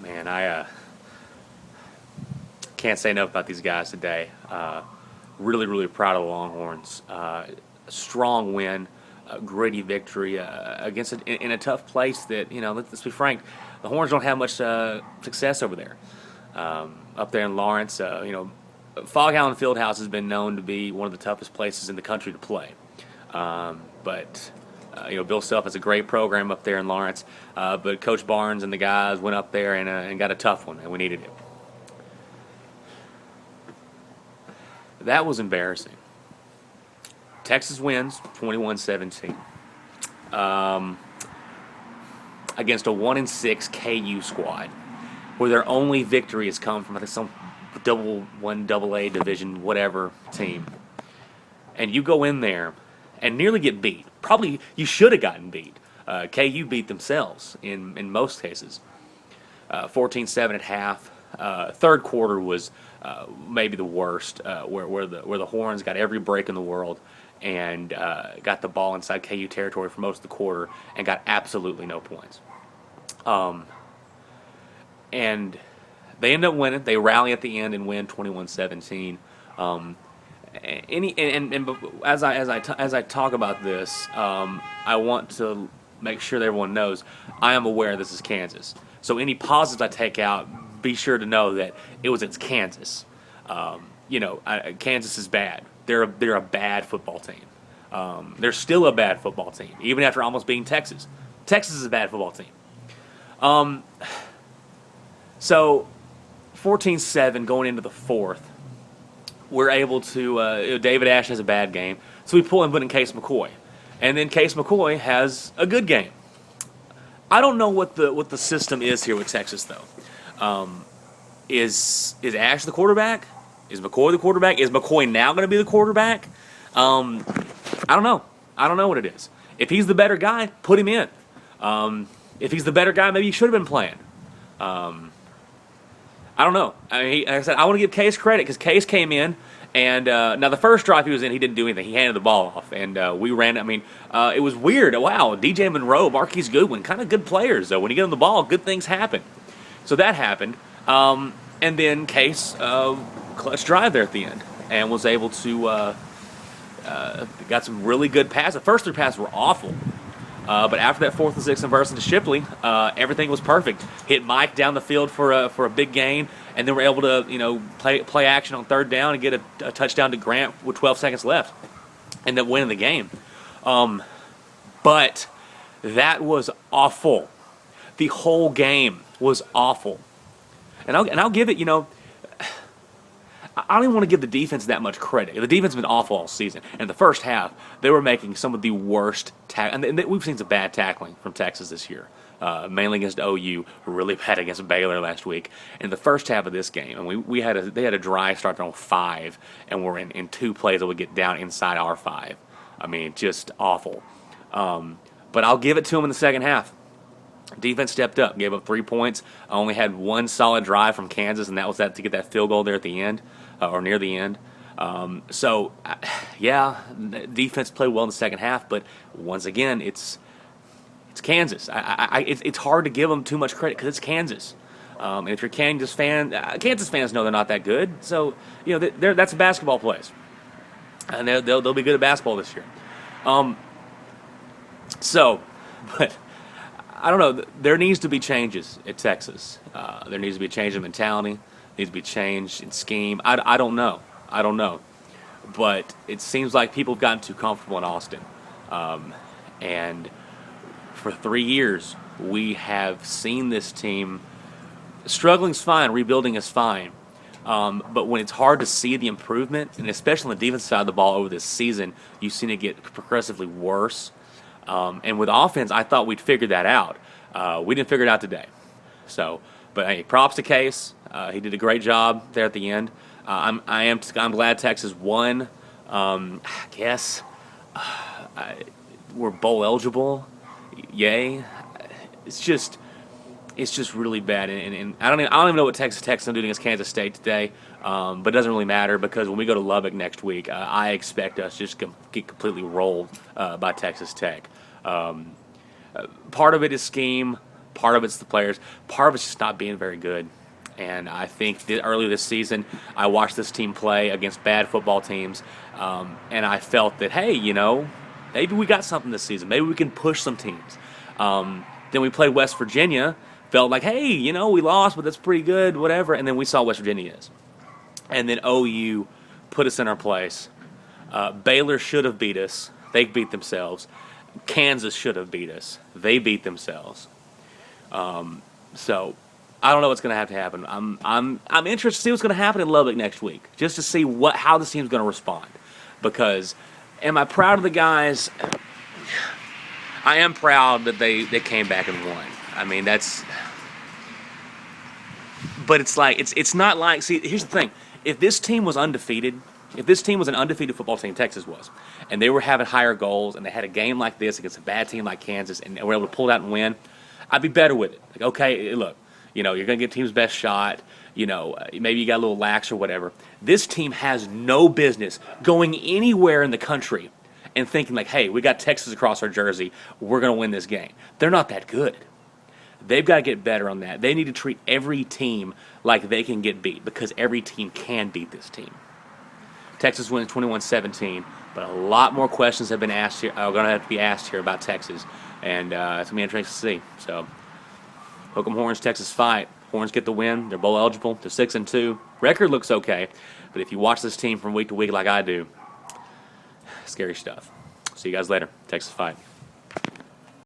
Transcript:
Man, I can't say enough about these guys today. Really, really proud of the Longhorns. Strong win, gritty victory against in a tough place that, let's be frank, the Horns don't have much success over there. Up there in Lawrence, Fog Allen Fieldhouse has been known to be one of the toughest places in the country to play. But Bill Self has a great program up there in Lawrence. But Coach Barnes and the guys went up there and got a tough one, and we needed it. That was embarrassing. Texas wins 21-17 against a 1-6 KU squad, where their only victory has come from, I think, some double A division whatever team. And you go in there and nearly get beat. Probably you should have gotten beat. KU beat themselves in most cases. 14-7 at half. Third quarter was maybe the worst, where the Horns got every break in the world and got the ball inside KU territory for most of the quarter and got absolutely no points. And they end up winning. They rally at the end and win 21-17. As I talk about this, I want to make sure that everyone knows I am aware this is Kansas. So any positives I take out, be sure to know that it's Kansas. Kansas is bad. They're a bad football team. They're still a bad football team, even after almost beating Texas. Texas is a bad football team. So 14-7 going into the fourth, we're able to. David Ash has a bad game, so we pull and put in Case McCoy, and then Case McCoy has a good game. I don't know what the system is here with Texas though. Is Ash the quarterback? Is McCoy the quarterback? Is McCoy now going to be the quarterback? I don't know. I don't know what it is. If he's the better guy, put him in. If he's the better guy, maybe he should have been playing. I don't know. Like I said, I want to give Case credit because Case came in, and now the first drive he was in, he didn't do anything. He handed the ball off, and we ran. It was weird. Wow, DJ Monroe, Marquise Goodwin, kind of good players, though. When you get on the ball, good things happen. So that happened. And then Case clutch drive there at the end and was able to got some really good passes. The first three passes were awful. But after that 4th and 6th conversion to Shipley, everything was perfect. Hit Mike down the field for a big gain, and then we're able to play action on third down and get a touchdown to Grant with 12 seconds left, end up winning the game. But that was awful. The whole game was awful, and I'll give it. I don't even want to give the defense that much credit. The defense has been awful all season. And in the first half, they were making some of the worst and we've seen some bad tackling from Texas this year, mainly against OU, really bad against Baylor last week. In the first half of this game, and they had a drive start on 5, and we're in 2 plays that would get down inside our 5. Just awful. But I'll give it to them in the second half. Defense stepped up, gave up 3 points. I only had one solid drive from Kansas, and that was to get that field goal there at the end, or near the end. Defense played well in the second half, but once again, it's Kansas. It's hard to give them too much credit because it's Kansas. And if you're a Kansas fan, Kansas fans know they're not that good. So that's a basketball place, and they'll be good at basketball this year. But I don't know. There needs to be changes at Texas. There needs to be a change in mentality. Needs to be a change in scheme. I don't know. But it seems like people have gotten too comfortable in Austin. And for 3 years, we have seen this team. Struggling's fine. Rebuilding is fine. But when it's hard to see the improvement, and especially on the defensive side of the ball over this season, you've seen it get progressively worse. And with offense, I thought we'd figured that out. We didn't figure it out today. But hey, props to Case. He did a great job there at the end. I'm glad Texas won. I guess we're bowl eligible. Yay! It's just really bad. And I don't even know what Texas Tech's going to do against Kansas State today. But it doesn't really matter because when we go to Lubbock next week, I expect us just to get completely rolled by Texas Tech. Part of it is scheme. Part of it's the players. Part of it's just not being very good. And I think that early this season, I watched this team play against bad football teams, and I felt that, hey, maybe we got something this season. Maybe we can push some teams. Then we played West Virginia. Felt like, hey, we lost, but that's pretty good, whatever. And then we saw West Virginia is. And then OU put us in our place. Baylor should have beat us. They beat themselves. Kansas should have beat us. They beat themselves. So I don't know what's going to have to happen. I'm interested to see what's going to happen in Lubbock next week, just to see how this team's going to respond. Because am I proud of the guys? I am proud that they came back and won. I mean, but it's like it's not like. See, here's the thing: if this team was undefeated, if this team was an undefeated football team, Texas was, and they were having higher goals, and they had a game like this against a bad team like Kansas, and were able to pull it out and win, I'd be better with it. Like, okay, look, you're going to give team's best shot. Maybe you got a little lax or whatever. This team has no business going anywhere in the country and thinking like, hey, we got Texas across our jersey, we're going to win this game. They're not that good. They've got to get better on that. They need to treat every team like they can get beat, because every team can beat this team. Texas wins 21-17, but a lot more questions have been asked here. Are going to have to be asked here about Texas, and it's going to be interesting to see. So, Hook 'em Horns, Texas fight. Horns get the win. They're bowl eligible. They're 6-2. Record looks okay, but if you watch this team from week to week like I do, scary stuff. See you guys later. Texas fight.